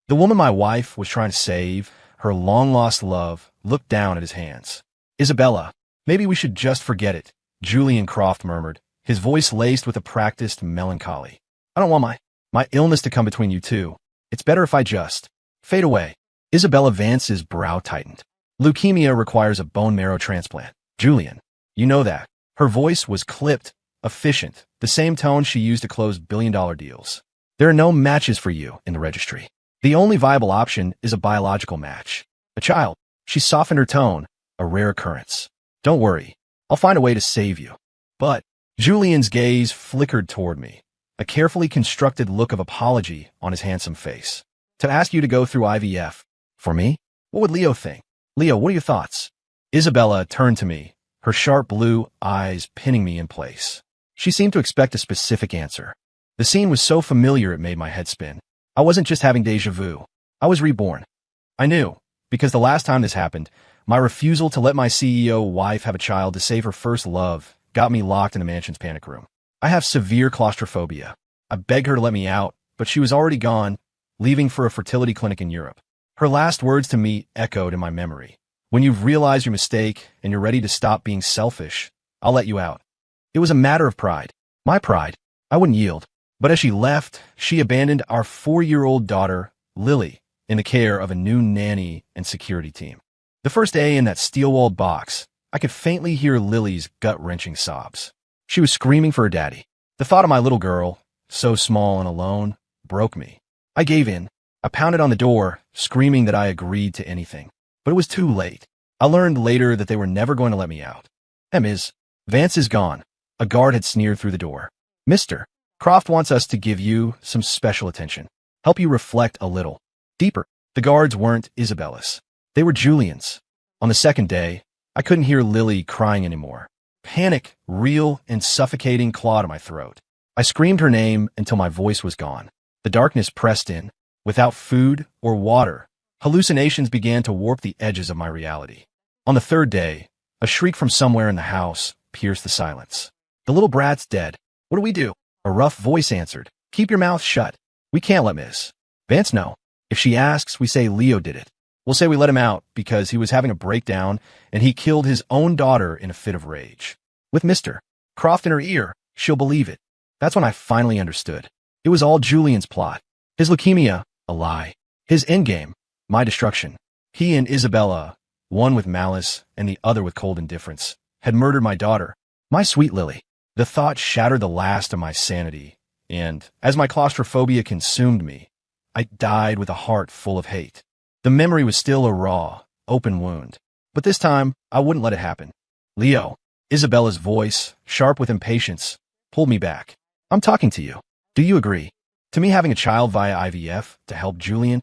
The woman my wife was trying to save, her long-lost love, looked down at his hands. Isabella, maybe we should just forget it, Julian Croft murmured, his voice laced with a practiced melancholy. I don't want my illness to come between you two. It's better if I just fade away. Isabella Vance's brow tightened. Leukemia requires a bone marrow transplant. Julian, you know that. Her voice was clipped, efficient, the same tone she used to close billion-dollar deals. There are no matches for you in the registry. The only viable option is a biological match. A child. She softened her tone, a rare occurrence. Don't worry. I'll find a way to save you. But Julian's gaze flickered toward me, a carefully constructed look of apology on his handsome face. To ask you to go through IVF. For me? What would Leo think? Leo, what are your thoughts? Isabella turned to me, her sharp blue eyes pinning me in place. She seemed to expect a specific answer. The scene was so familiar it made my head spin. I wasn't just having déjà vu. I was reborn. I knew, because the last time this happened, my refusal to let my CEO wife have a child to save her first love got me locked in the mansion's panic room. I have severe claustrophobia. I begged her to let me out, but she was already gone, leaving for a fertility clinic in Europe. Her last words to me echoed in my memory. When you've realized your mistake and you're ready to stop being selfish, I'll let you out. It was a matter of pride. My pride. I wouldn't yield. But as she left, she abandoned our 4-year-old daughter, Lily, in the care of a new nanny and security team. The first day in that steel-walled box, I could faintly hear Lily's gut-wrenching sobs. She was screaming for her daddy. The thought of my little girl, so small and alone, broke me. I gave in. I pounded on the door, screaming that I agreed to anything. But it was too late. I learned later that they were never going to let me out. Ms. Vance is gone. A guard had sneered through the door. Mr. Croft wants us to give you some special attention. Help you reflect a little. Deeper. The guards weren't Isabella's. They were Julian's. On the second day, I couldn't hear Lily crying anymore. Panic, real and suffocating, clawed at my throat. I screamed her name until my voice was gone. The darkness pressed in. Without food or water, hallucinations began to warp the edges of my reality. On the third day, a shriek from somewhere in the house pierced the silence. The little brat's dead. What do we do? A rough voice answered. Keep your mouth shut. We can't let Miss Vance know. If she asks, we say Leo did it. We'll say we let him out because he was having a breakdown and he killed his own daughter in a fit of rage. With Mr. Croft in her ear, she'll believe it. That's when I finally understood. It was all Julian's plot. His leukemia, a lie. His endgame, my destruction. He and Isabella, one with malice and the other with cold indifference, had murdered my daughter, my sweet Lily. The thought shattered the last of my sanity, and as my claustrophobia consumed me, I died with a heart full of hate. The memory was still a raw, open wound, but this time I wouldn't let it happen. Leo, Isabella's voice, sharp with impatience, pulled me back. I'm talking to you. Do you agree? To me having a child via IVF to help Julian?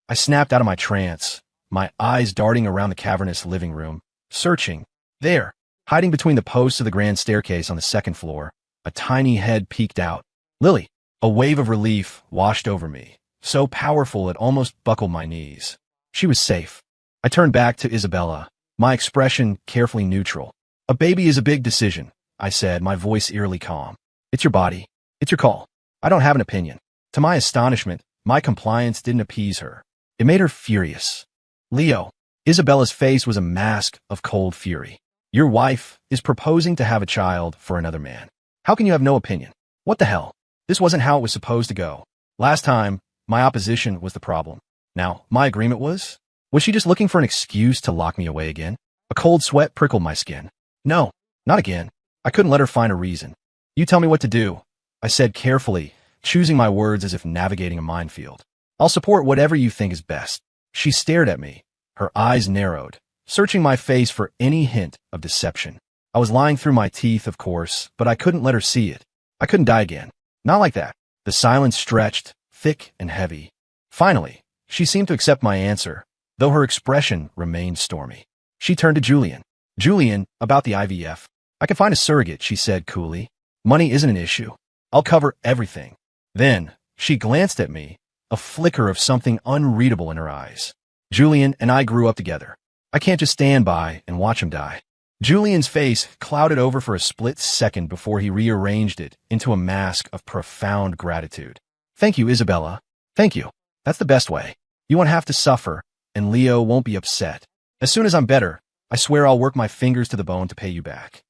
I snapped out of my trance, my eyes darting around the cavernous living room, searching. There, hiding between the posts of the grand staircase on the second floor, a tiny head peeked out. Lily. A wave of relief washed over me, so powerful it almost buckled my knees. She was safe. I turned back to Isabella, my expression carefully neutral. A baby is a big decision, I said, my voice eerily calm. It's your body. It's your call. I don't have an opinion. To my astonishment, my compliance didn't appease her. It made her furious. Leo. Isabella's face was a mask of cold fury. Your wife is proposing to have a child for another man. How can you have no opinion? What the hell? This wasn't how it was supposed to go. Last time, my opposition was the problem. Now, my agreement was? Was she just looking for an excuse to lock me away again? A cold sweat prickled my skin. No, not again. I couldn't let her find a reason. You tell me what to do, I said carefully, choosing my words as if navigating a minefield. I'll support whatever you think is best. She stared at me, her eyes narrowed, searching my face for any hint of deception. I was lying through my teeth, of course, but I couldn't let her see it. I couldn't die again. Not like that. The silence stretched, thick and heavy. Finally, she seemed to accept my answer, though her expression remained stormy. She turned to Julian. Julian, about the IVF. I can find a surrogate, she said coolly. Money isn't an issue. I'll cover everything. Then, she glanced at me, a flicker of something unreadable in her eyes. Julian and I grew up together. I can't just stand by and watch him die. Julian's face clouded over for a split second before he rearranged it into a mask of profound gratitude. Thank you, Isabella. Thank you. That's the best way. You won't have to suffer, and Leo won't be upset. As soon as I'm better, I swear I'll work my fingers to the bone to pay you back.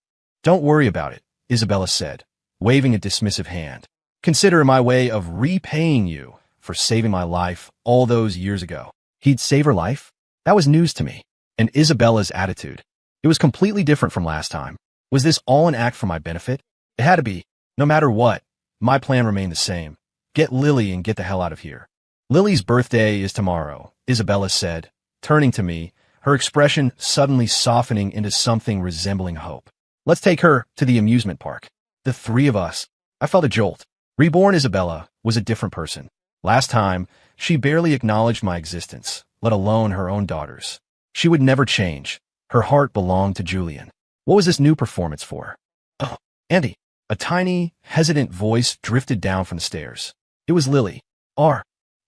Don't worry about it, Isabella said, waving a dismissive hand. Consider it my way of repaying you for saving my life all those years ago. He'd save her life? That was news to me. And Isabella's attitude. It was completely different from last time. Was this all an act for my benefit? It had to be. No matter what, my plan remained the same. Get Lily and get the hell out of here. Lily's birthday is tomorrow, Isabella said, turning to me, her expression suddenly softening into something resembling hope. Let's take her to the amusement park. The three of us. I felt a jolt. Reborn Isabella was a different person. Last time, she barely acknowledged my existence, let alone her own daughters. She would never change. Her heart belonged to Julian. What was this new performance for? Oh, Andy. A tiny, hesitant voice drifted down from the stairs. It was Lily. Are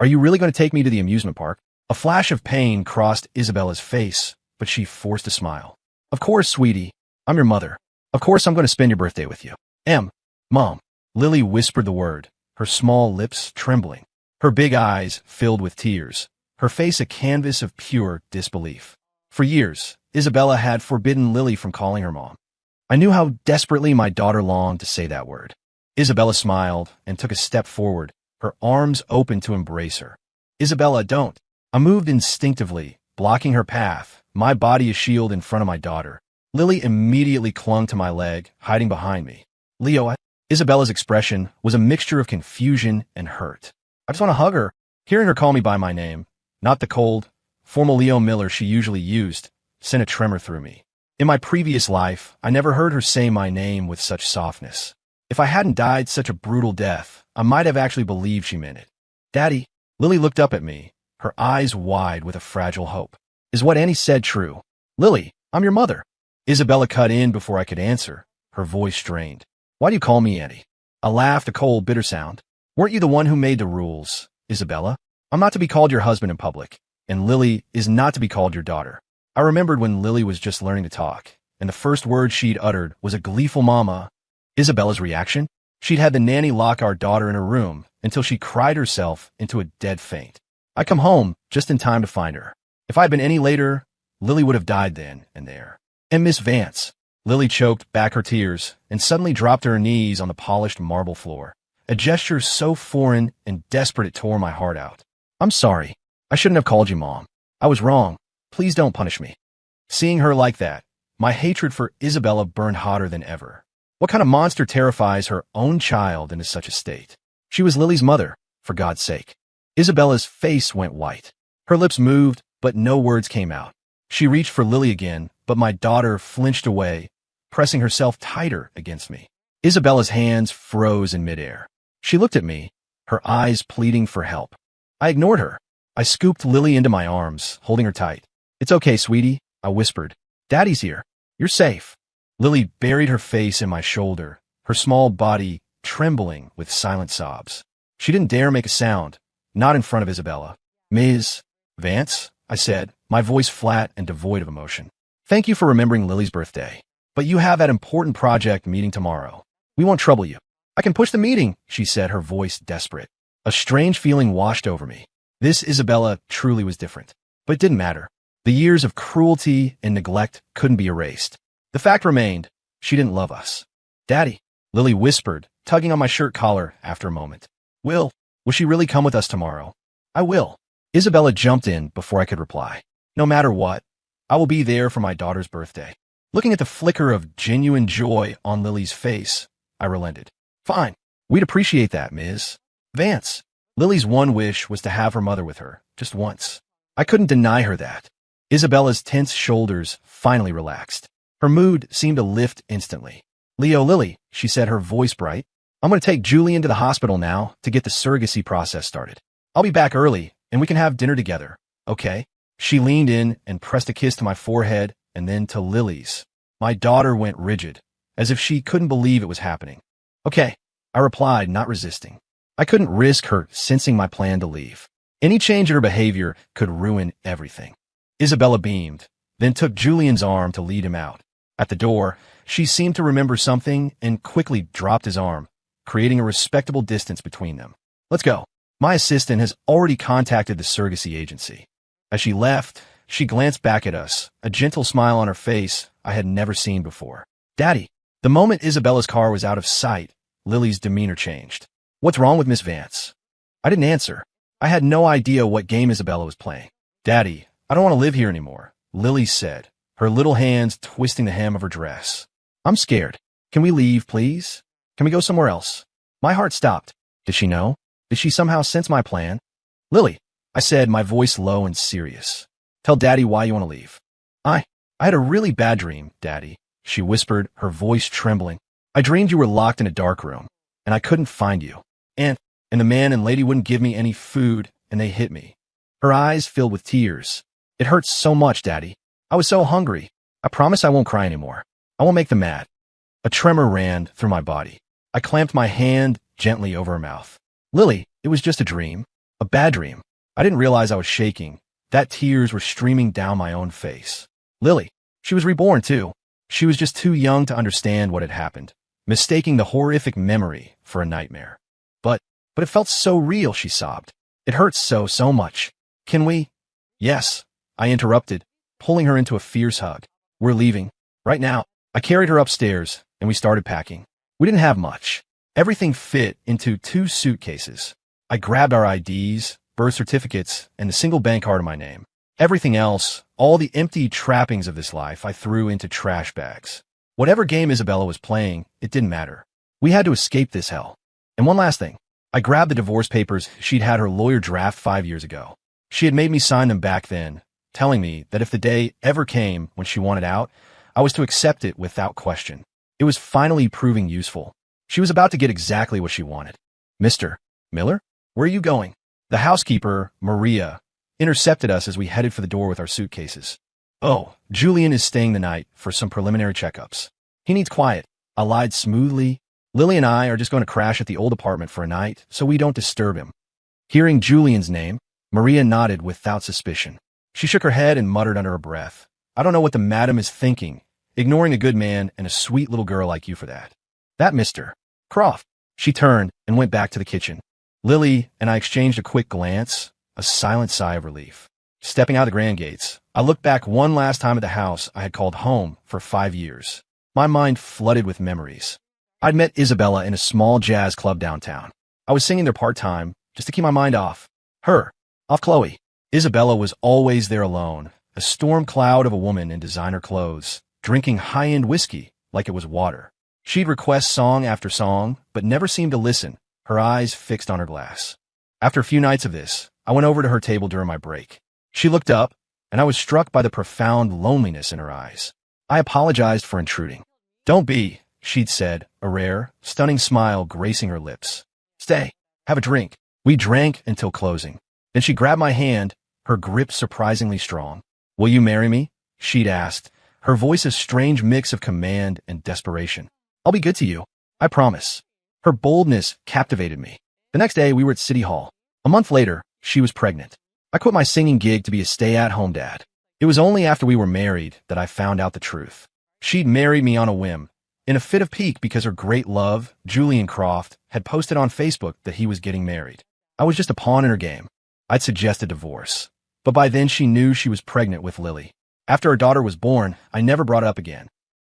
you really going to take me to the amusement park? A flash of pain crossed Isabella's face, but she forced a smile. Of course, sweetie. I'm your mother. Of course I'm going to spend your birthday with you. Mom. Lily whispered the word, her small lips trembling, her big eyes filled with tears, her face a canvas of pure disbelief. For years, Isabella had forbidden Lily from calling her mom. I knew how desperately my daughter longed to say that word. Isabella smiled and took a step forward, her arms open to embrace her. Isabella, don't. I moved instinctively, blocking her path, my body a shield in front of my daughter. Lily immediately clung to my leg, hiding behind me. Leo, Isabella's expression was a mixture of confusion and hurt. I just want to hug her. Hearing her call me by my name, not the cold, formal Leo Miller she usually used, sent a tremor through me. In my previous life, I never heard her say my name with such softness. If I hadn't died such a brutal death, I might have actually believed she meant it. Daddy, Lily looked up at me, her eyes wide with a fragile hope. Is what Annie said true? Lily, I'm your mother. Isabella cut in before I could answer, her voice strained. Why do you call me Annie? I laughed a cold, bitter sound. Weren't you the one who made the rules, Isabella? I'm not to be called your husband in public, and Lily is not to be called your daughter. I remembered when Lily was just learning to talk, and the first word she'd uttered was a gleeful mama. Isabella's reaction? She'd had the nanny lock our daughter in her room until she cried herself into a dead faint. I come home just in time to find her. If I'd been any later, Lily would have died then and there. And Miss Vance. Lily choked back her tears and suddenly dropped to her knees on the polished marble floor, a gesture so foreign and desperate it tore my heart out. I'm sorry. I shouldn't have called you Mom. I was wrong. Please don't punish me. Seeing her like that, my hatred for Isabella burned hotter than ever. What kind of monster terrifies her own child into such a state? She was Lily's mother, for God's sake. Isabella's face went white. Her lips moved, but no words came out. She reached for Lily again, but my daughter flinched away, pressing herself tighter against me. Isabella's hands froze in midair. She looked at me, her eyes pleading for help. I ignored her. I scooped Lily into my arms, holding her tight. It's okay, sweetie, I whispered. Daddy's here. You're safe. Lily buried her face in my shoulder, her small body trembling with silent sobs. She didn't dare make a sound, not in front of Isabella. Ms. Vance, I said, my voice flat and devoid of emotion. Thank you for remembering Lily's birthday. But you have that important project meeting tomorrow. We won't trouble you. I can push the meeting, she said, her voice desperate. A strange feeling washed over me. This Isabella truly was different. But it didn't matter. The years of cruelty and neglect couldn't be erased. The fact remained, she didn't love us. Daddy, Lily whispered, tugging on my shirt collar after a moment. Will she really come with us tomorrow? I will. Isabella jumped in before I could reply. No matter what, I will be there for my daughter's birthday. Looking at the flicker of genuine joy on Lily's face, I relented. Fine. We'd appreciate that, Ms. Vance. Lily's one wish was to have her mother with her, just once. I couldn't deny her that. Isabella's tense shoulders finally relaxed. Her mood seemed to lift instantly. Lily, she said, her voice bright. I'm going to take Julian to the hospital now to get the surrogacy process started. I'll be back early, and we can have dinner together, okay? She leaned in and pressed a kiss to my forehead and then to Lily's. My daughter went rigid, as if she couldn't believe it was happening. Okay, I replied, not resisting. I couldn't risk her sensing my plan to leave. Any change in her behavior could ruin everything. Isabella beamed, then took Julian's arm to lead him out. At the door, she seemed to remember something and quickly dropped his arm, creating a respectable distance between them. Let's go. My assistant has already contacted the surrogacy agency. As she left, she glanced back at us, a gentle smile on her face I had never seen before. Daddy. The moment Isabella's car was out of sight, Lily's demeanor changed. What's wrong with Miss Vance? I didn't answer. I had no idea what game Isabella was playing. Daddy, I don't want to live here anymore, Lily said, her little hands twisting the hem of her dress. I'm scared. Can we leave, please? Can we go somewhere else? My heart stopped. Did she know? Did she somehow sense my plan? Lily, I said, my voice low and serious. Tell Daddy why you want to leave. I had a really bad dream, Daddy, she whispered, her voice trembling. I dreamed you were locked in a dark room, and I couldn't find you. And the man and lady wouldn't give me any food, and they hit me. Her eyes filled with tears. It hurts so much, Daddy. I was so hungry. I promise I won't cry anymore. I won't make them mad. A tremor ran through my body. I clamped my hand gently over her mouth. Lily, it was just a dream. A bad dream. I didn't realize I was shaking, that tears were streaming down my own face. Lily, she was reborn too. She was just too young to understand what had happened, mistaking the horrific memory for a nightmare. But it felt so real, she sobbed. It hurts so much. Can we? Yes, I interrupted, pulling her into a fierce hug. We're leaving. Right now. I carried her upstairs, and we started packing. We didn't have much. Everything fit into 2 suitcases. I grabbed our IDs, birth certificates, and a single bank card in my name. Everything else, all the empty trappings of this life, I threw into trash bags. Whatever game Isabella was playing, it didn't matter. We had to escape this hell. And one last thing. I grabbed the divorce papers she'd had her lawyer draft 5 years ago. She had made me sign them back then, telling me that if the day ever came when she wanted out, I was to accept it without question. It was finally proving useful. She was about to get exactly what she wanted. Mr. Miller? Where are you going? The housekeeper, Maria, intercepted us as we headed for the door with our suitcases. Oh, Julian is staying the night for some preliminary checkups. He needs quiet. I lied smoothly. Lily and I are just going to crash at the old apartment for a night so we don't disturb him. Hearing Julian's name, Maria nodded without suspicion. She shook her head and muttered under her breath. I don't know what the madam is thinking, ignoring a good man and a sweet little girl like you for that. That Mr. Croft. She turned and went back to the kitchen. Lily and I exchanged a quick glance, a silent sigh of relief. Stepping out the grand gates, I looked back one last time at the house I had called home for 5 years. My mind flooded with memories. I'd met Isabella in a small jazz club downtown. I was singing there part-time, just to keep my mind off Chloe. Isabella was always there alone, a storm cloud of a woman in designer clothes, drinking high-end whiskey like it was water. She'd request song after song, but never seemed to listen, her eyes fixed on her glass. After a few nights of this, I went over to her table during my break. She looked up, and I was struck by the profound loneliness in her eyes. I apologized for intruding. Don't be, she'd said, a rare, stunning smile gracing her lips. Stay, have a drink. We drank until closing. Then she grabbed my hand, her grip surprisingly strong. Will you marry me? She'd asked, her voice a strange mix of command and desperation. I'll be good to you, I promise. Her boldness captivated me. The next day, we were at City Hall. A month later, she was pregnant. I quit my singing gig to be a stay-at-home dad. It was only after we were married that I found out the truth. She'd married me on a whim, in a fit of pique because her great love, Julian Croft, had posted on Facebook that he was getting married. I was just a pawn in her game. I'd suggested divorce. But by then she knew she was pregnant with Lily. After our daughter was born, I never brought it up again.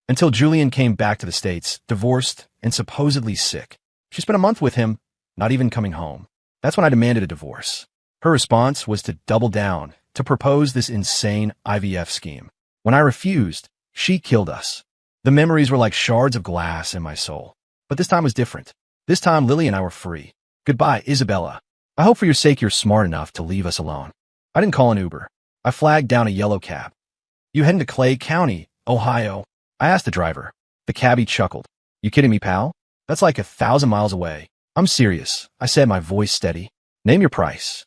Until Julian came back to the States, divorced and supposedly sick. She spent a month with him, not even coming home. That's when I demanded a divorce. Her response was to double down, to propose this insane IVF scheme. When I refused, she killed us. The memories were like shards of glass in my soul. But this time was different. This time Lily and I were free. Goodbye, Isabella. I hope for your sake you're smart enough to leave us alone. I didn't call an Uber. I flagged down a yellow cab. You heading to Clay County, Ohio? I asked the driver. The cabbie chuckled. You kidding me, pal? That's like 1,000 miles away. I'm serious, I said, my voice steady. Name your price.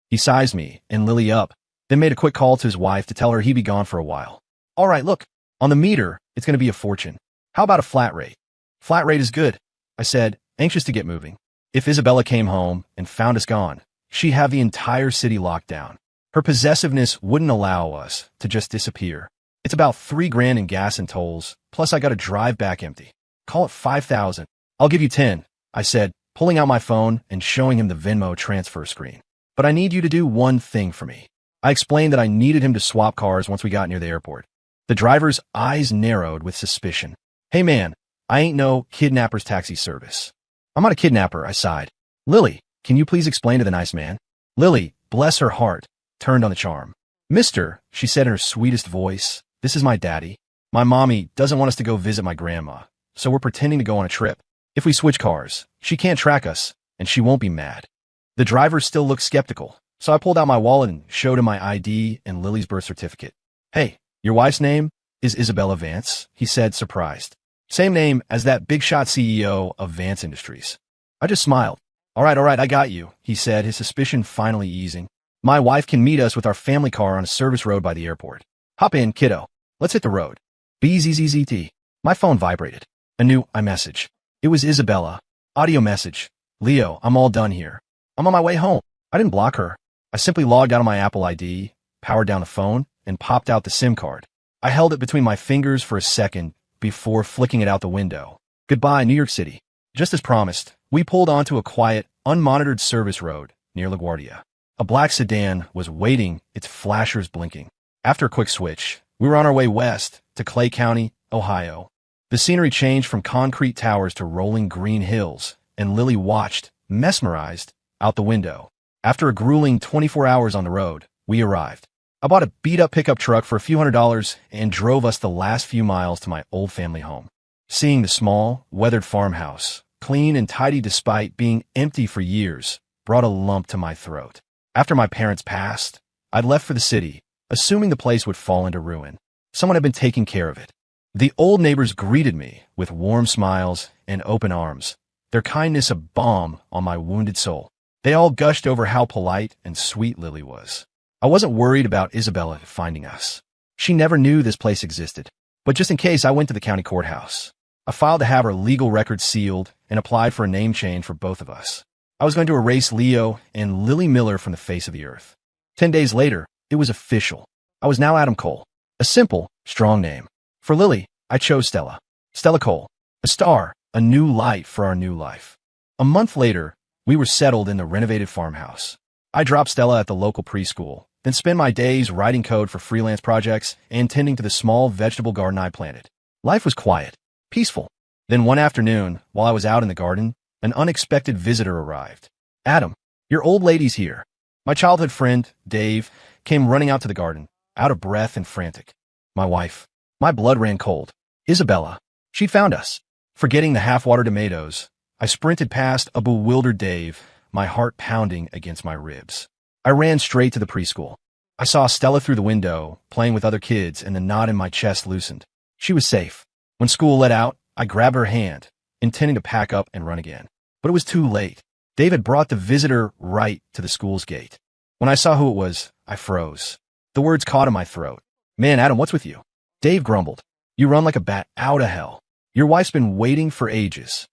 He sized me and Lily up, then made a quick call to his wife to tell her he'd be gone for a while. All right, look, on the meter, it's going to be a fortune. How about a flat rate? Flat rate is good, I said, anxious to get moving. If Isabella came home and found us gone, she'd have the entire city locked down. Her possessiveness wouldn't allow us to just disappear. It's about $3,000 in gas and tolls, plus I got to drive back empty. Call it 5,000. I'll give you 10, I said, pulling out my phone and showing him the Venmo transfer screen. But I need you to do one thing for me. I explained that I needed him to swap cars once we got near the airport. The driver's eyes narrowed with suspicion. Hey man, I ain't no kidnapper's taxi service. I'm not a kidnapper, I sighed. Lily, can you please explain to the nice man? Lily, bless her heart, turned on the charm. Mister, she said in her sweetest voice, this is my daddy. My mommy doesn't want us to go visit my grandma, so we're pretending to go on a trip. If we switch cars, she can't track us, and she won't be mad. The driver still looked skeptical, so I pulled out my wallet and showed him my ID and Lily's birth certificate. Hey, your wife's name is Isabella Vance, he said, surprised. Same name as that big shot CEO of Vance Industries. I just smiled. All right, I got you, he said, his suspicion finally easing. My wife can meet us with our family car on a service road by the airport. Hop in, kiddo. Let's hit the road. BZZZT. My phone vibrated. A new iMessage. It was Isabella. Audio message. Leo, I'm all done here. I'm on my way home. I didn't block her. I simply logged out of my Apple ID, powered down the phone, and popped out the SIM card. I held it between my fingers for a second before flicking it out the window. Goodbye, New York City. Just as promised, we pulled onto a quiet, unmonitored service road near LaGuardia. A black sedan was waiting, its flashers blinking. After a quick switch, we were on our way west to Clay County, Ohio. The scenery changed from concrete towers to rolling green hills, and Lily watched, mesmerized, out the window. After a grueling 24 hours on the road, we arrived. I bought a beat-up pickup truck for a few $100s and drove us the last few miles to my old family home. Seeing the small, weathered farmhouse, clean and tidy despite being empty for years, brought a lump to my throat. After my parents passed, I'd left for the city, assuming the place would fall into ruin. Someone had been taking care of it. The old neighbors greeted me with warm smiles and open arms, their kindness a balm on my wounded soul. They all gushed over how polite and sweet Lily was. I wasn't worried about Isabella finding us. She never knew this place existed. But just in case, I went to the county courthouse. I filed to have her legal records sealed and applied for a name change for both of us. I was going to erase Leo and Lily Miller from the face of the earth. 10 days later, it was official. I was now Adam Cole. A simple, strong name. For Lily, I chose Stella. Stella Cole. A star, a new light for our new life. A month later, we were settled in the renovated farmhouse. I dropped Stella at the local preschool, then spent my days writing code for freelance projects and tending to the small vegetable garden I planted. Life was quiet, peaceful. Then one afternoon, while I was out in the garden, an unexpected visitor arrived. Adam, your old lady's here. My childhood friend, Dave, came running out to the garden, out of breath and frantic. My wife. My blood ran cold. Isabella. She'd found us. Forgetting the half-water tomatoes, I sprinted past a bewildered Dave, my heart pounding against my ribs. I ran straight to the preschool. I saw Stella through the window, playing with other kids, and the knot in my chest loosened. She was safe. When school let out, I grabbed her hand, intending to pack up and run again. But it was too late. Dave had brought the visitor right to the school's gate. When I saw who it was, I froze. The words caught in my throat. Man, Adam, what's with you? Dave grumbled. You run like a bat out of hell. Your wife's been waiting for ages.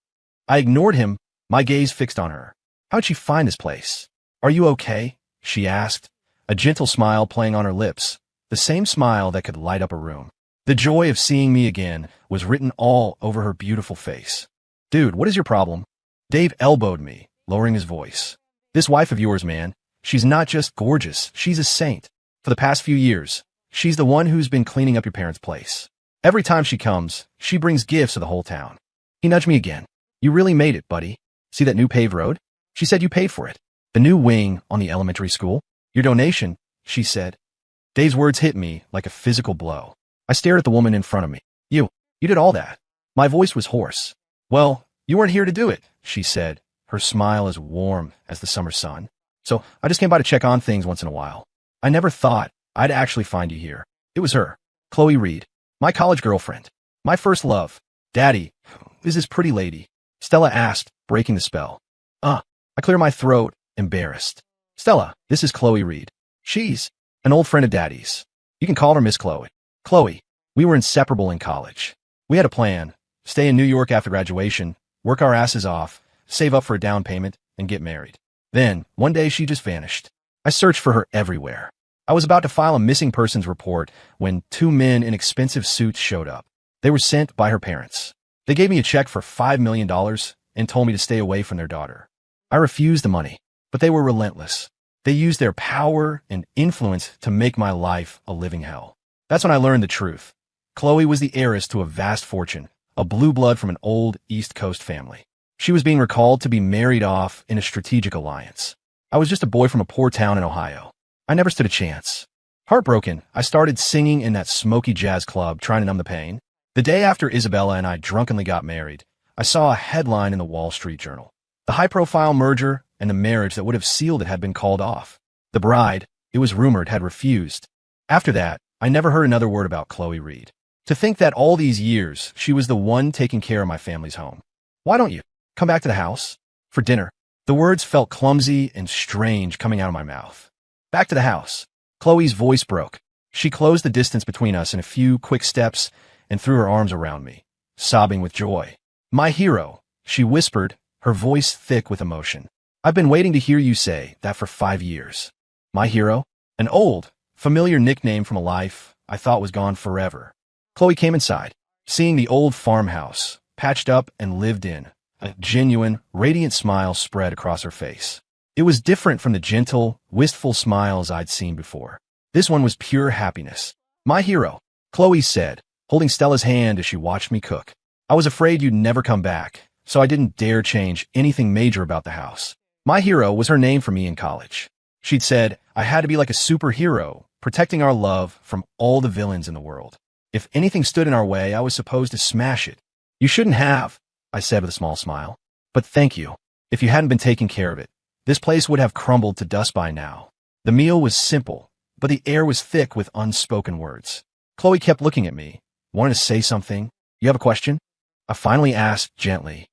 I ignored him, my gaze fixed on her. How'd she find this place? Are you okay? She asked, a gentle smile playing on her lips, the same smile that could light up a room. The joy of seeing me again was written all over her beautiful face. Dude, what is your problem? Dave elbowed me, lowering his voice. This wife of yours, man, she's not just gorgeous, she's a saint. For the past few years, she's the one who's been cleaning up your parents' place. Every time she comes, she brings gifts to the whole town. He nudged me again. You really made it, buddy. See that new paved road? She said you paid for it. The new wing on the elementary school? Your donation, she said. Dave's words hit me like a physical blow. I stared at the woman in front of me. You did all that. My voice was hoarse. Well, you weren't here to do it, she said, her smile as warm as the summer sun. So I just came by to check on things once in a while. I never thought I'd actually find you here. It was her, Chloe Reed, my college girlfriend, my first love. Daddy, who is this pretty lady? Stella asked, breaking the spell. I clear my throat, embarrassed. Stella, this is Chloe Reed. She's an old friend of Daddy's. You can call her Miss Chloe. Chloe, we were inseparable in college. We had a plan, stay in New York after graduation, work our asses off, save up for a down payment, and get married. Then, one day she just vanished. I searched for her everywhere. I was about to file a missing persons report when 2 men in expensive suits showed up. They were sent by her parents. They gave me a check for $5 million and told me to stay away from their daughter. I refused the money, but they were relentless. They used their power and influence to make my life a living hell. That's when I learned the truth. Chloe was the heiress to a vast fortune, a blue blood from an old East Coast family. She was being recalled to be married off in a strategic alliance. I was just a boy from a poor town in Ohio. I never stood a chance. Heartbroken, I started singing in that smoky jazz club trying to numb the pain. The day after Isabella and I drunkenly got married, I saw a headline in the Wall Street Journal. The high-profile merger and the marriage that would have sealed it had been called off. The bride, it was rumored, had refused. After that, I never heard another word about Chloe Reed. To think that all these years, she was the one taking care of my family's home. Why don't you come back to the house for dinner? The words felt clumsy and strange coming out of my mouth. Back to the house. Chloe's voice broke. She closed the distance between us in a few quick steps and threw her arms around me, sobbing with joy. My hero, she whispered, her voice thick with emotion. I've been waiting to hear you say that for 5 years. My hero? An old, familiar nickname from a life I thought was gone forever. Chloe came inside, seeing the old farmhouse, patched up and lived in. A genuine, radiant smile spread across her face. It was different from the gentle, wistful smiles I'd seen before. This one was pure happiness. My hero, Chloe said, holding Stella's hand as she watched me cook. I was afraid you'd never come back, so I didn't dare change anything major about the house. My hero was her name for me in college. She'd said I had to be like a superhero, protecting our love from all the villains in the world. If anything stood in our way, I was supposed to smash it. You shouldn't have, I said with a small smile. But thank you. If you hadn't been taking care of it, this place would have crumbled to dust by now. The meal was simple, but the air was thick with unspoken words. Chloe kept looking at me, wanting to say something. You have a question? I finally asked gently.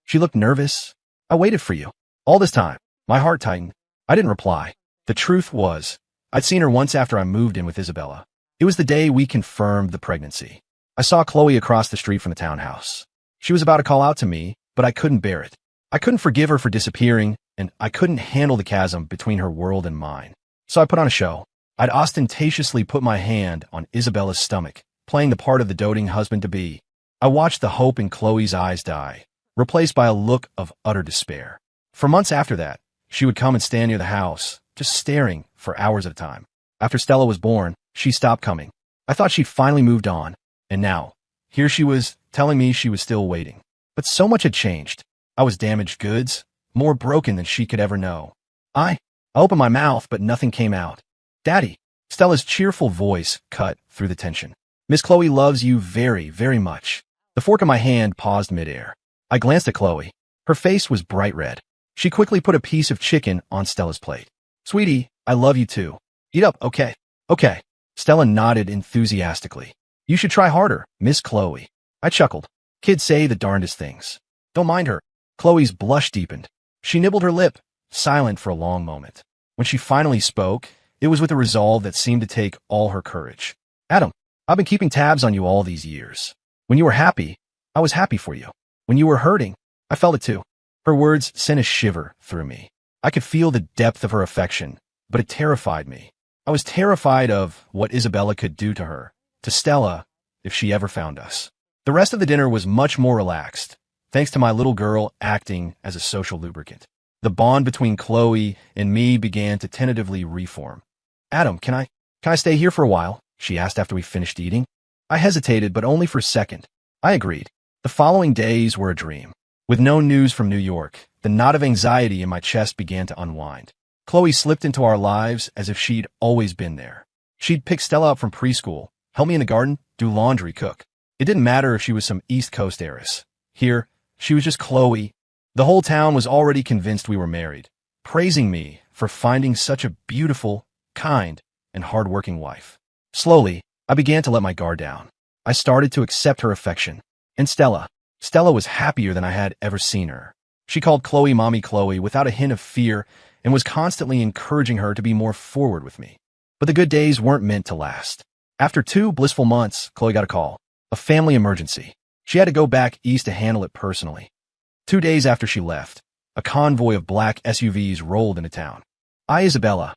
She looked nervous. I waited for you. All this time, my heart tightened. I didn't reply. The truth was, I'd seen her once after I moved in with Isabella. It was the day we confirmed the pregnancy. I saw Chloe across the street from the townhouse. She was about to call out to me, but I couldn't bear it. I couldn't forgive her for disappearing, and I couldn't handle the chasm between her world and mine. So I put on a show. I'd ostentatiously put my hand on Isabella's stomach, playing the part of the doting husband-to-be. I watched the hope in Chloe's eyes die, replaced by a look of utter despair. For months after that, she would come and stand near the house, just staring for hours at a time. After Stella was born, she stopped coming. I thought she'd finally moved on, and now, here she was, telling me she was still waiting. But so much had changed. I was damaged goods, more broken than she could ever know. I opened my mouth, but nothing came out. Daddy, Stella's cheerful voice cut through the tension. Miss Chloe loves you very, very much. The fork in my hand paused midair. I glanced at Chloe. Her face was bright red. She quickly put a piece of chicken on Stella's plate. Sweetie, I love you too. Eat up, okay? Okay. Stella nodded enthusiastically. You should try harder, Miss Chloe. I chuckled. Kids say the darndest things. Don't mind her. Chloe's blush deepened. She nibbled her lip, silent for a long moment. When she finally spoke, it was with a resolve that seemed to take all her courage. Adam, I've been keeping tabs on you all these years. When you were happy, I was happy for you. When you were hurting, I felt it too. Her words sent a shiver through me. I could feel the depth of her affection, but it terrified me. I was terrified of what Isabella could do to her, to Stella, if she ever found us. The rest of the dinner was much more relaxed, thanks to my little girl acting as a social lubricant. The bond between Chloe and me began to tentatively reform. Adam, can I stay here for a while? She asked after we finished eating. I hesitated, but only for a second. I agreed. The following days were a dream. With no news from New York, the knot of anxiety in my chest began to unwind. Chloe slipped into our lives as if she'd always been there. She'd pick Stella up from preschool, help me in the garden, do laundry, cook. It didn't matter if she was some East Coast heiress. Here, she was just Chloe. The whole town was already convinced we were married, praising me for finding such a beautiful, kind, and hard-working wife. Slowly, I began to let my guard down. I started to accept her affection. And Stella was happier than I had ever seen her. She called Chloe Mommy Chloe without a hint of fear and was constantly encouraging her to be more forward with me. But the good days weren't meant to last. After 2 blissful months, Chloe got a call. A family emergency. She had to go back east to handle it personally. 2 days after she left, a convoy of black SUVs rolled into town. Isabella.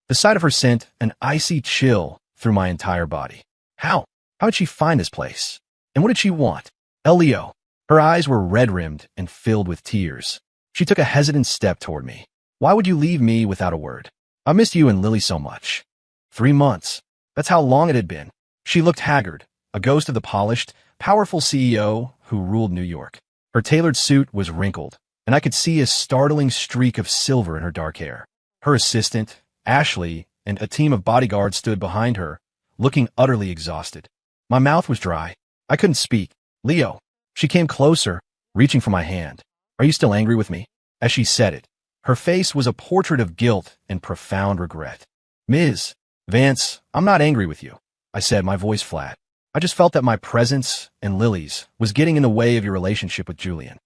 The sight of her sent an icy chill through my entire body. How? How did she find this place? And what did she want? Leo. Her eyes were red-rimmed and filled with tears. She took a hesitant step toward me. Why would you leave me without a word? I missed you and Lily so much. 3 months. That's how long it had been. She looked haggard, a ghost of the polished, powerful CEO who ruled New York. Her tailored suit was wrinkled, and I could see a startling streak of silver in her dark hair. Her assistant, Ashley, and a team of bodyguards stood behind her, looking utterly exhausted. My mouth was dry. I couldn't speak. Leo. She came closer, reaching for my hand. Are you still angry with me? As she said it, her face was a portrait of guilt and profound regret. Ms. Vance, I'm not angry with you, I said, my voice flat. I just felt that my presence, and Lily's, was getting in the way of your relationship with Julian.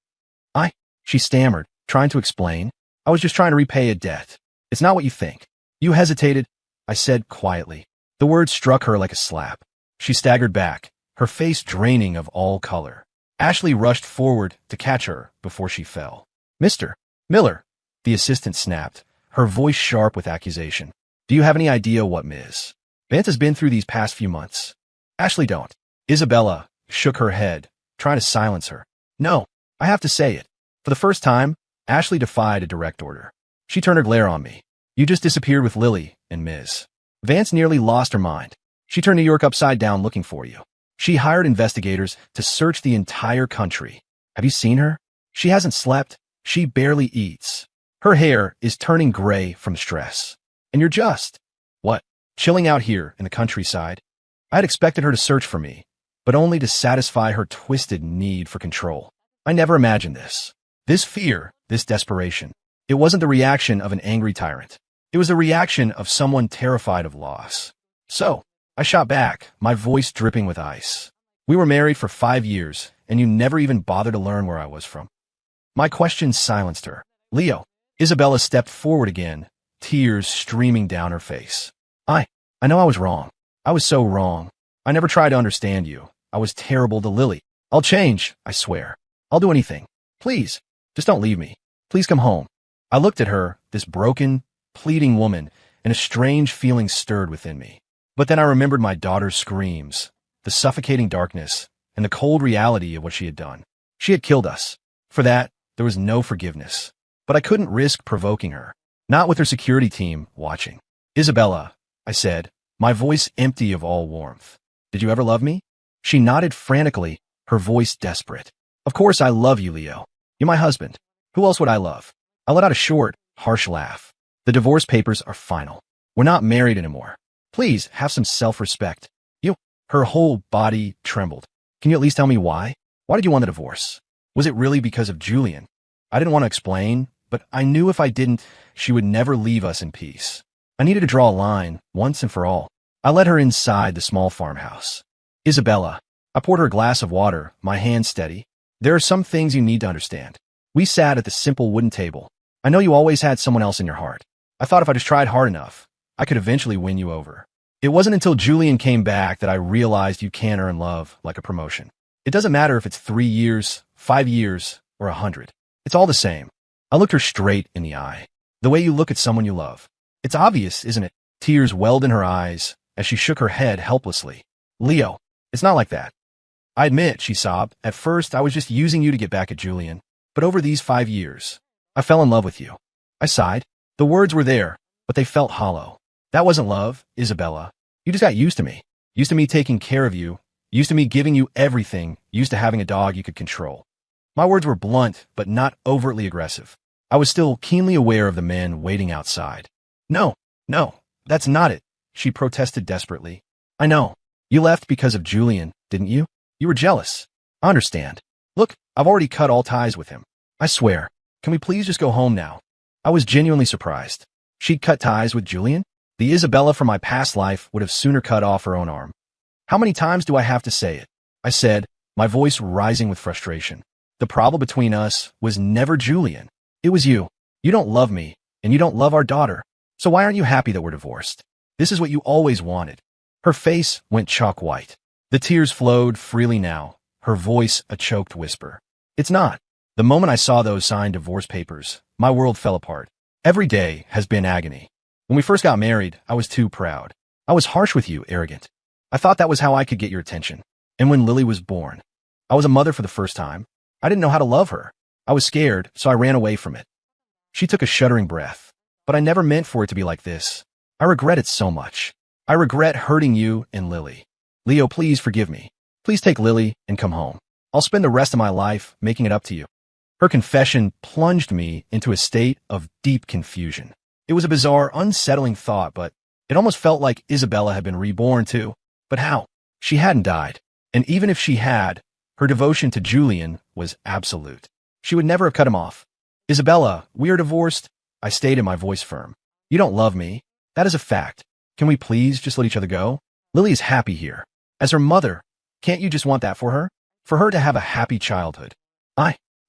She stammered, trying to explain. I was just trying to repay a debt. It's not what you think. You hesitated, I said quietly. The words struck her like a slap. She staggered back, her face draining of all color. Ashley rushed forward to catch her before she fell. Mr. Miller, the assistant snapped, her voice sharp with accusation. Do you have any idea what Ms. Vance has been through these past few months? Ashley, don't. Isabella shook her head, trying to silence her. No, I have to say it. For the first time, Ashley defied a direct order. She turned her glare on me. You just disappeared with Lily and Ms. Vance nearly lost her mind. She turned New York upside down looking for you. She hired investigators to search the entire country. Have you seen her? She hasn't slept. She barely eats. Her hair is turning gray from stress. And you're just, what, chilling out here in the countryside? I had expected her to search for me, but only to satisfy her twisted need for control. I never imagined this. This fear, this desperation. It wasn't the reaction of an angry tyrant. It was the reaction of someone terrified of loss. So, I shot back, my voice dripping with ice. We were married for 5 years, and you never even bothered to learn where I was from. My questions silenced her. Leo. Isabella stepped forward again, tears streaming down her face. I know I was wrong. I was so wrong. I never tried to understand you. I was terrible to Lily. I'll change, I swear. I'll do anything. Please, just don't leave me. Please come home. I looked at her, this broken, pleading woman, and a strange feeling stirred within me. But then I remembered my daughter's screams, the suffocating darkness, and the cold reality of what she had done. She had killed us. For that, there was no forgiveness. But I couldn't risk provoking her, not with her security team watching. Isabella, I said, my voice empty of all warmth. Did you ever love me? She nodded frantically, her voice desperate. Of course I love you, Leo. You're my husband. Who else would I love? I let out a short, harsh laugh. The divorce papers are final. We're not married anymore. Please, have some self-respect. You. Her whole body trembled. Can you at least tell me why? Why did you want a divorce? Was it really because of Julian? I didn't want to explain, but I knew if I didn't, she would never leave us in peace. I needed to draw a line, once and for all. I led her inside the small farmhouse. Isabella. I poured her a glass of water, my hand steady. There are some things you need to understand. We sat at the simple wooden table. I know you always had someone else in your heart. I thought if I just tried hard enough, I could eventually win you over. It wasn't until Julian came back that I realized you can earn love like a promotion. It doesn't matter if it's 3 years, 5 years, or 100. It's all the same. I looked her straight in the eye. The way you look at someone you love. It's obvious, isn't it? Tears welled in her eyes as she shook her head helplessly. Leo, it's not like that. I admit, she sobbed, at first I was just using you to get back at Julian. But over these 5 years, I fell in love with you. I sighed. The words were there, but they felt hollow. That wasn't love, Isabella. You just got used to me. Used to me taking care of you. Used to me giving you everything. Used to having a dog you could control. My words were blunt, but not overtly aggressive. I was still keenly aware of the men waiting outside. No, that's not it, she protested desperately. I know. You left because of Julian, didn't you? You were jealous. I understand. Look, I've already cut all ties with him. I swear. Can we please just go home now? I was genuinely surprised. She'd cut ties with Julian? The Isabella from my past life would have sooner cut off her own arm. How many times do I have to say it? I said, my voice rising with frustration. The problem between us was never Julian. It was you. You don't love me, and you don't love our daughter. So why aren't you happy that we're divorced? This is what you always wanted. Her face went chalk white. The tears flowed freely now, her voice a choked whisper. It's not. The moment I saw those signed divorce papers, my world fell apart. Every day has been agony. When we first got married, I was too proud. I was harsh with you, arrogant. I thought that was how I could get your attention. And when Lily was born, I was a mother for the first time. I didn't know how to love her. I was scared, so I ran away from it. She took a shuddering breath. But I never meant for it to be like this. I regret it so much. I regret hurting you and Lily. Leo, please forgive me. Please take Lily and come home. I'll spend the rest of my life making it up to you. Her confession plunged me into a state of deep confusion. It was a bizarre, unsettling thought, but it almost felt like Isabella had been reborn too. But how? She hadn't died. And even if she had, her devotion to Julian was absolute. She would never have cut him off. Isabella, we are divorced. I stated, my voice firm. You don't love me. That is a fact. Can we please just let each other go? Lily is happy here. As her mother, can't you just want that for her? For her to have a happy childhood.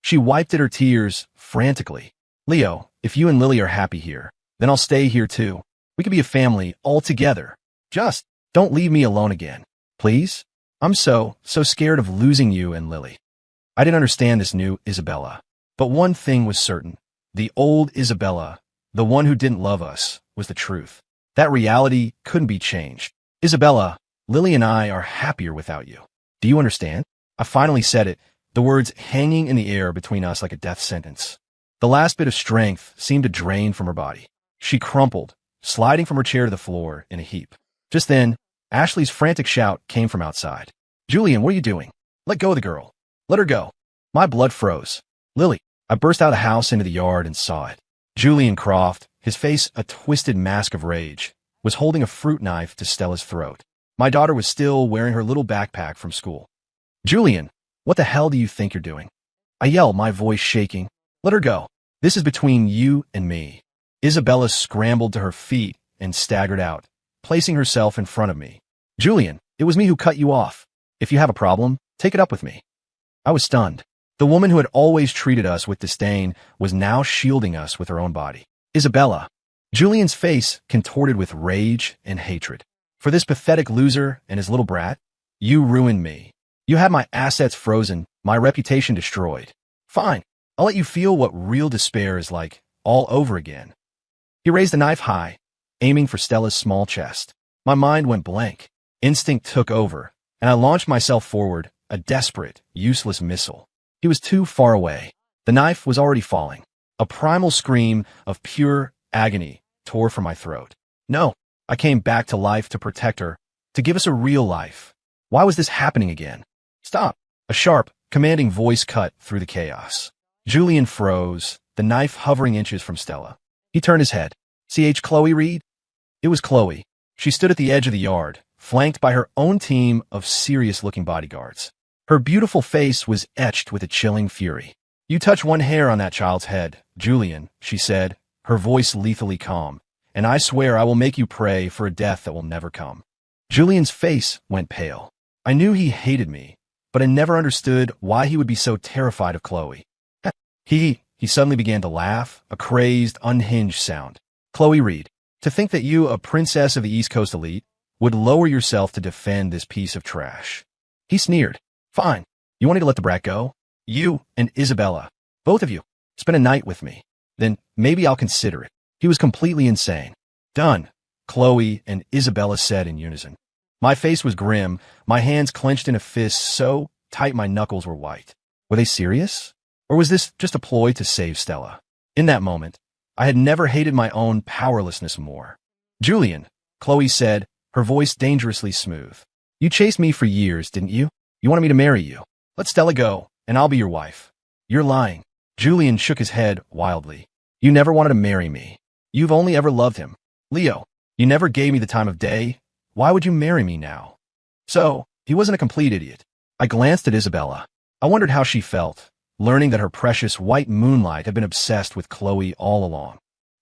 She wiped at her tears frantically. Leo, if you and Lily are happy here, then I'll stay here too. We could be a family all together. Just don't leave me alone again. Please? I'm so scared of losing you and Lily. I didn't understand this new Isabella. But one thing was certain. The old Isabella, the one who didn't love us, was the truth. That reality couldn't be changed. Isabella, Lily and I are happier without you. Do you understand? I finally said it, the words hanging in the air between us like a death sentence. The last bit of strength seemed to drain from her body. She crumpled, sliding from her chair to the floor in a heap. Just then, Ashley's frantic shout came from outside. Julian, what are you doing? Let go of the girl. Let her go. My blood froze. Lily. I burst out of the house into the yard and saw it. Julian Croft, his face a twisted mask of rage, was holding a fruit knife to Stella's throat. My daughter was still wearing her little backpack from school. Julian, what the hell do you think you're doing? I yelled, my voice shaking. Let her go. This is between you and me. Isabella scrambled to her feet and staggered out, placing herself in front of me. Julian, it was me who cut you off. If you have a problem, take it up with me. I was stunned. The woman who had always treated us with disdain was now shielding us with her own body. Isabella. Julian's face contorted with rage and hatred. For this pathetic loser and his little brat, you ruined me. You had my assets frozen, my reputation destroyed. Fine, I'll let you feel what real despair is like, all over again. He raised the knife high, aiming for Stella's small chest. My mind went blank. Instinct took over, and I launched myself forward, a desperate, useless missile. He was too far away. The knife was already falling. A primal scream of pure agony tore from my throat. No, I came back to life to protect her, to give us a real life. Why was this happening again? Stop! A sharp, commanding voice cut through the chaos. Julian froze, the knife hovering inches from Stella. He turned his head. Chloe Reed? It was Chloe. She stood at the edge of the yard, flanked by her own team of serious-looking bodyguards. Her beautiful face was etched with a chilling fury. You touch one hair on that child's head, Julian, she said, her voice lethally calm, and I swear I will make you pray for a death that will never come. Julian's face went pale. I knew he hated me, but I never understood why he would be so terrified of Chloe. He suddenly began to laugh, a crazed, unhinged sound. Chloe Reed, to think that you, a princess of the East Coast elite, would lower yourself to defend this piece of trash. He sneered. Fine. You wanted to let the brat go? You and Isabella, both of you, spend a night with me. Then maybe I'll consider it. He was completely insane. Done, Chloe and Isabella said in unison. My face was grim, my hands clenched in a fist so tight my knuckles were white. Were they serious? Or was this just a ploy to save Stella? In that moment, I had never hated my own powerlessness more. Julian, Chloe said, her voice dangerously smooth. You chased me for years, didn't you? You wanted me to marry you. Let Stella go, and I'll be your wife. You're lying. Julian shook his head wildly. You never wanted to marry me. You've only ever loved him. Leo, you never gave me the time of day. Why would you marry me now? So, he wasn't a complete idiot. I glanced at Isabella. I wondered how she felt, learning that her precious white moonlight had been obsessed with Chloe all along.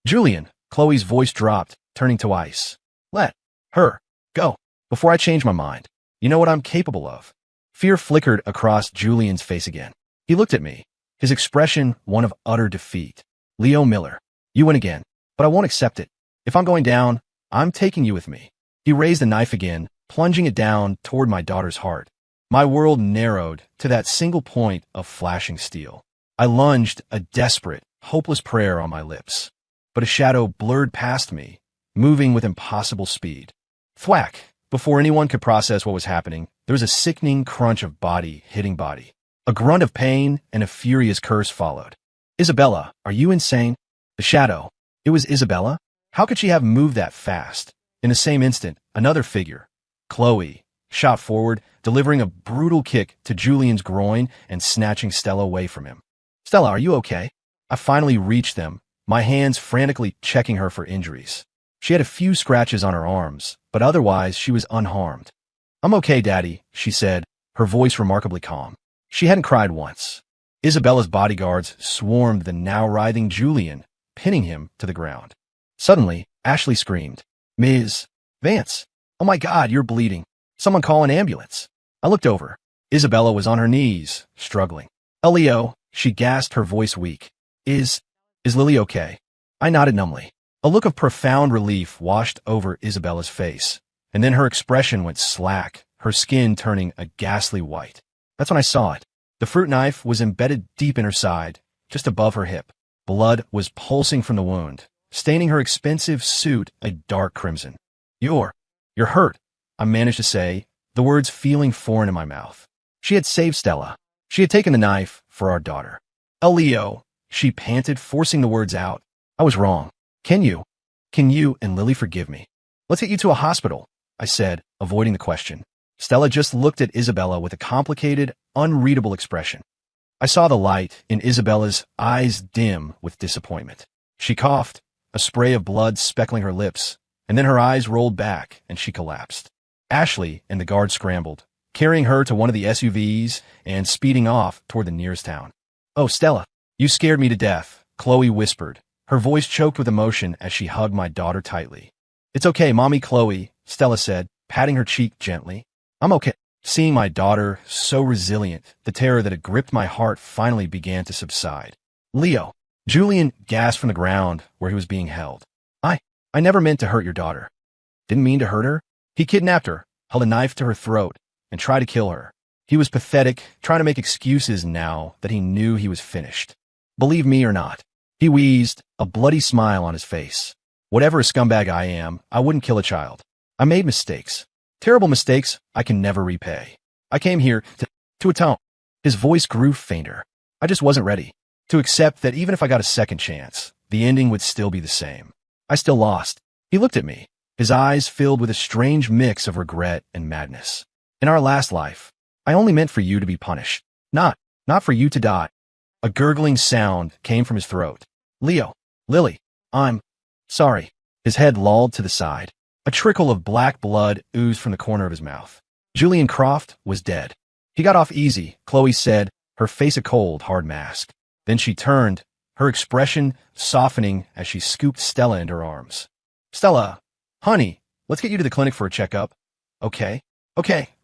Julian, Chloe's voice dropped, turning to ice. Let her go, before I change my mind. You know what I'm capable of. Fear flickered across Julian's face again. He looked at me, his expression one of utter defeat. Leo Miller, you win again, but I won't accept it. If I'm going down, I'm taking you with me. He raised the knife again, plunging it down toward my daughter's heart. My world narrowed to that single point of flashing steel. I lunged, a desperate, hopeless prayer on my lips. But a shadow blurred past me, moving with impossible speed. Thwack! Before anyone could process what was happening, there was a sickening crunch of body hitting body. A grunt of pain and a furious curse followed. Isabella, are you insane? The shadow. It was Isabella? How could she have moved that fast? In the same instant, another figure, Chloe, shot forward, delivering a brutal kick to Julian's groin and snatching Stella away from him. Stella, are you okay? I finally reached them, my hands frantically checking her for injuries. She had a few scratches on her arms, but otherwise she was unharmed. I'm okay, Daddy, she said, her voice remarkably calm. She hadn't cried once. Isabella's bodyguards swarmed the now writhing Julian, pinning him to the ground. Suddenly, Ashley screamed, Ms. Vance, oh my God, you're bleeding. Someone call an ambulance. I looked over. Isabella was on her knees, struggling. Leo, she gasped, her voice weak. Is Lily okay? I nodded numbly. A look of profound relief washed over Isabella's face, and then her expression went slack, her skin turning a ghastly white. That's when I saw it. The fruit knife was embedded deep in her side, just above her hip. Blood was pulsing from the wound, staining her expensive suit a dark crimson. You're hurt, I managed to say, the words feeling foreign in my mouth. She had saved Stella. She had taken the knife for our daughter. Leo, she panted, forcing the words out. I was wrong. Can you and Lily forgive me? Let's get you to a hospital, I said, avoiding the question. Stella just looked at Isabella with a complicated, unreadable expression. I saw the light in Isabella's eyes dim with disappointment. She coughed, a spray of blood speckling her lips, and then her eyes rolled back and she collapsed. Ashley and the guard scrambled, carrying her to one of the SUVs and speeding off toward the nearest town. Oh, Stella, you scared me to death, Chloe whispered, her voice choked with emotion as she hugged my daughter tightly. It's okay, Mommy Chloe, Stella said, patting her cheek gently. I'm okay. Seeing my daughter so resilient, the terror that had gripped my heart finally began to subside. Leo, Julian gasped from the ground where he was being held. I never meant to hurt your daughter. Didn't mean to hurt her? He kidnapped her, held a knife to her throat, and tried to kill her. He was pathetic, trying to make excuses now that he knew he was finished. Believe me or not, he wheezed, a bloody smile on his face. Whatever a scumbag I am, I wouldn't kill a child. I made mistakes. Terrible mistakes I can never repay. I came here to atone. His voice grew fainter. I just wasn't ready to accept that even if I got a second chance, the ending would still be the same. I still lost. He looked at me, his eyes filled with a strange mix of regret and madness. In our last life, I only meant for you to be punished, not for you to die. A gurgling sound came from his throat. Leo, Lily, I'm sorry. His head lolled to the side. A trickle of black blood oozed from the corner of his mouth. Julian Croft was dead. He got off easy, Chloe said, her face a cold, hard mask. Then she turned, her expression softening as she scooped Stella into her arms. Stella, honey, let's get you to the clinic for a checkup. Okay,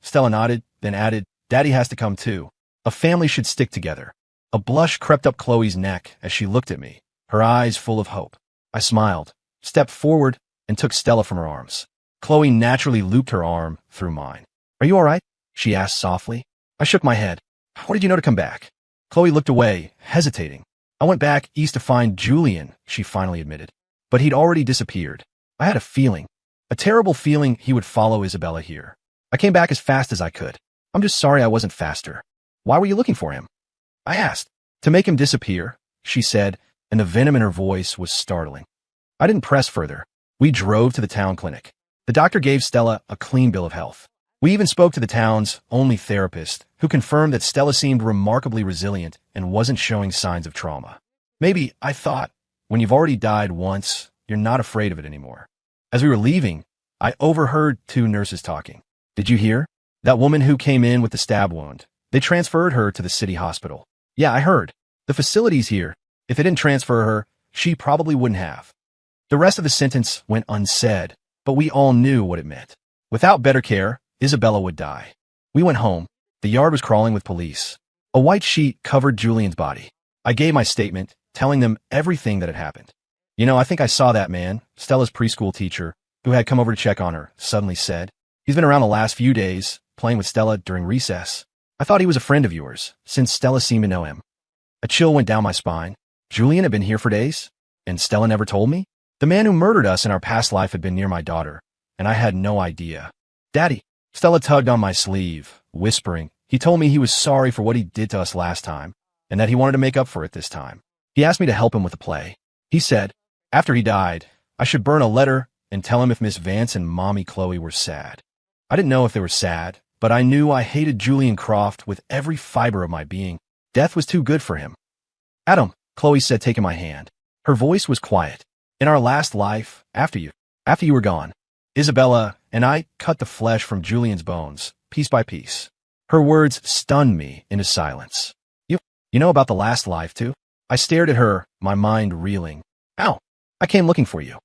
Stella nodded, then added, Daddy has to come too. A family should stick together. A blush crept up Chloe's neck as she looked at me, her eyes full of hope. I smiled, stepped forward, and took Stella from her arms. Chloe naturally looped her arm through mine. Are you all right? She asked softly. I shook my head. How did you know to come back? Chloe looked away, hesitating. I went back east to find Julian, she finally admitted. But he'd already disappeared. I had a feeling, a terrible feeling he would follow Isabella here. I came back as fast as I could. I'm just sorry I wasn't faster. Why were you looking for him? I asked. To make him disappear, she said, and the venom in her voice was startling. I didn't press further. We drove to the town clinic. The doctor gave Stella a clean bill of health. We even spoke to the town's only therapist, who confirmed that Stella seemed remarkably resilient and wasn't showing signs of trauma. Maybe, I thought, when you've already died once, you're not afraid of it anymore. As we were leaving, I overheard two nurses talking. Did you hear? That woman who came in with the stab wound. They transferred her to the city hospital. Yeah, I heard. The facility's here. If they didn't transfer her, she probably wouldn't have. The rest of the sentence went unsaid, but we all knew what it meant. Without better care, Isabella would die. We went home. The yard was crawling with police. A white sheet covered Julian's body. I gave my statement, telling them everything that had happened. You know, I think I saw that man, Stella's preschool teacher, who had come over to check on her, suddenly said. He's been around the last few days, playing with Stella during recess. I thought he was a friend of yours, since Stella seemed to know him. A chill went down my spine. Julian had been here for days? And Stella never told me? The man who murdered us in our past life had been near my daughter, and I had no idea. Daddy, Stella tugged on my sleeve, whispering, He told me he was sorry for what he did to us last time, and that he wanted to make up for it this time. He asked me to help him with the play. He said, after he died, I should burn a letter and tell him if Miss Vance and Mommy Chloe were sad. I didn't know if they were sad, but I knew I hated Julian Croft with every fiber of my being. Death was too good for him. Adam, Chloe said, taking my hand. Her voice was quiet. In our last life, after you were gone, Isabella and I cut the flesh from Julian's bones, piece by piece. Her words stunned me into silence. You know about the last life, too? I stared at her, my mind reeling. Ow, I came looking for you,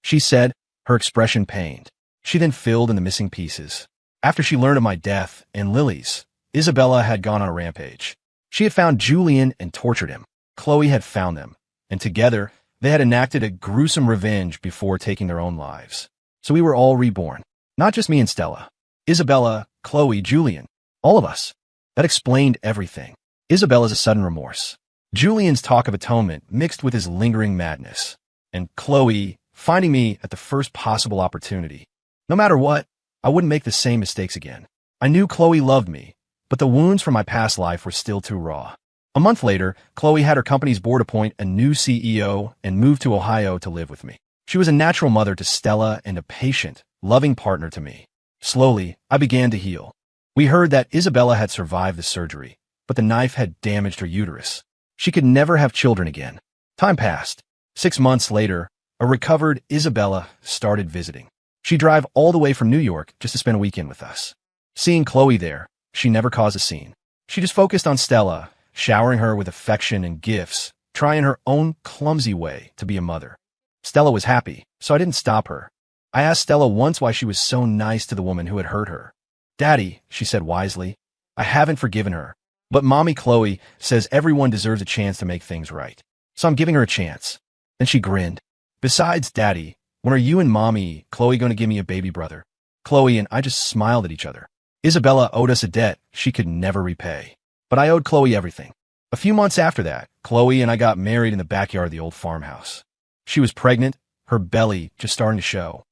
she said, her expression pained. She then filled in the missing pieces. After she learned of my death and Lily's, Isabella had gone on a rampage. She had found Julian and tortured him. Chloe had found them, and together they had enacted a gruesome revenge before taking their own lives. So we were all reborn. Not just me and Stella. Isabella, Chloe, Julian. All of us. That explained everything. Isabella's a sudden remorse. Julian's talk of atonement mixed with his lingering madness. And Chloe finding me at the first possible opportunity. No matter what, I wouldn't make the same mistakes again. I knew Chloe loved me, but the wounds from my past life were still too raw. A month later, Chloe had her company's board appoint a new CEO and moved to Ohio to live with me. She was a natural mother to Stella and a patient, loving partner to me. Slowly, I began to heal. We heard that Isabella had survived the surgery, but the knife had damaged her uterus. She could never have children again. Time passed. 6 months later, a recovered Isabella started visiting. She'd drive all the way from New York just to spend a weekend with us. Seeing Chloe there, she never caused a scene. She just focused on Stella, showering her with affection and gifts, trying her own clumsy way to be a mother. Stella was happy, so I didn't stop her. I asked Stella once why she was so nice to the woman who had hurt her. Daddy, she said wisely, I haven't forgiven her, but Mommy Chloe says everyone deserves a chance to make things right. So I'm giving her a chance. Then she grinned. Besides, Daddy, when are you and Mommy Chloe going to give me a baby brother? Chloe and I just smiled at each other. Isabella owed us a debt she could never repay. But I owed Chloe everything. A few months after that, Chloe and I got married in the backyard of the old farmhouse. She was pregnant, her belly just starting to show.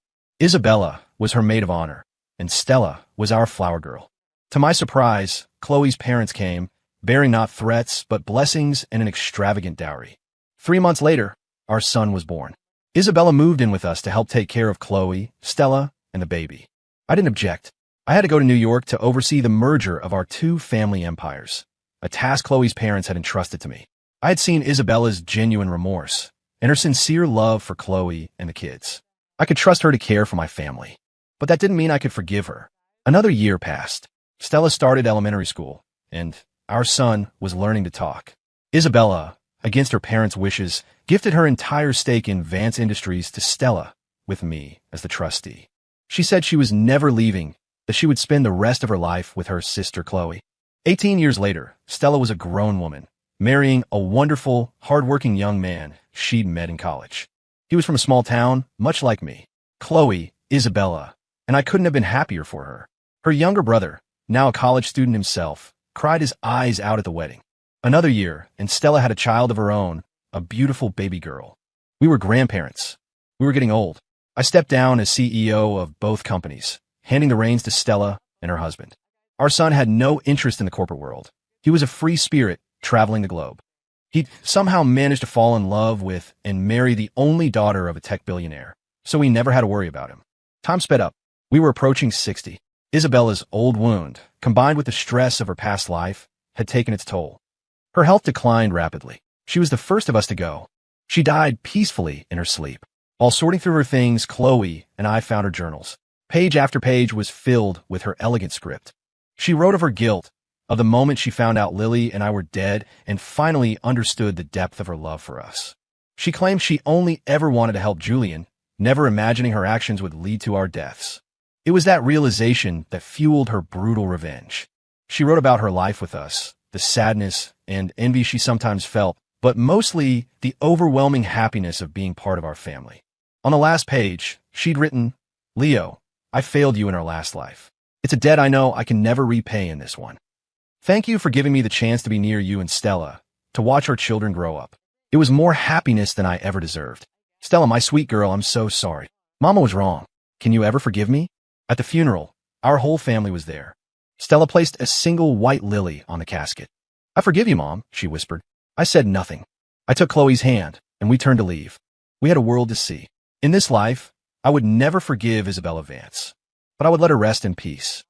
Isabella was her maid of honor, and Stella was our flower girl. To my surprise, Chloe's parents came, bearing not threats but blessings and an extravagant dowry. 3 months later, our son was born. Isabella moved in with us to help take care of Chloe, Stella, and the baby. I didn't object. I had to go to New York to oversee the merger of our two family empires, a task Chloe's parents had entrusted to me. I had seen Isabella's genuine remorse and her sincere love for Chloe and the kids. I could trust her to care for my family. But that didn't mean I could forgive her. Another year passed. Stella started elementary school, and our son was learning to talk. Isabella, against her parents' wishes, gifted her entire stake in Vance Industries to Stella, with me as the trustee. She said she was never leaving, that she would spend the rest of her life with her sister Chloe. 18 years later, Stella was a grown woman, marrying a wonderful, hard-working young man she'd met in college. He was from a small town, much like me. Chloe, Isabella, and I couldn't have been happier for her. Her younger brother, now a college student himself, cried his eyes out at the wedding. Another year, and Stella had a child of her own, a beautiful baby girl. We were grandparents. We were getting old. I stepped down as CEO of both companies, handing the reins to Stella and her husband. Our son had no interest in the corporate world. He was a free spirit traveling the globe. He'd somehow managed to fall in love with and marry the only daughter of a tech billionaire, so we never had to worry about him. Time sped up. We were approaching 60. Isabella's old wound, combined with the stress of her past life, had taken its toll. Her health declined rapidly. She was the first of us to go. She died peacefully in her sleep. While sorting through her things, Chloe and I found her journals. Page after page was filled with her elegant script. She wrote of her guilt, of the moment she found out Lily and I were dead, and finally understood the depth of her love for us. She claimed she only ever wanted to help Julian, never imagining her actions would lead to our deaths. It was that realization that fueled her brutal revenge. She wrote about her life with us, the sadness and envy she sometimes felt, but mostly the overwhelming happiness of being part of our family. On the last page, she'd written, "Leo, I failed you in our last life. It's a debt I know I can never repay in this one. Thank you for giving me the chance to be near you and Stella, to watch our children grow up. It was more happiness than I ever deserved. Stella, my sweet girl, I'm so sorry. Mama was wrong. Can you ever forgive me?" At the funeral, our whole family was there. Stella placed a single white lily on the casket. I forgive you, Mom, she whispered. I said nothing. I took Chloe's hand, and we turned to leave. We had a world to see. In this life, I would never forgive Isabella Vance, but I would let her rest in peace.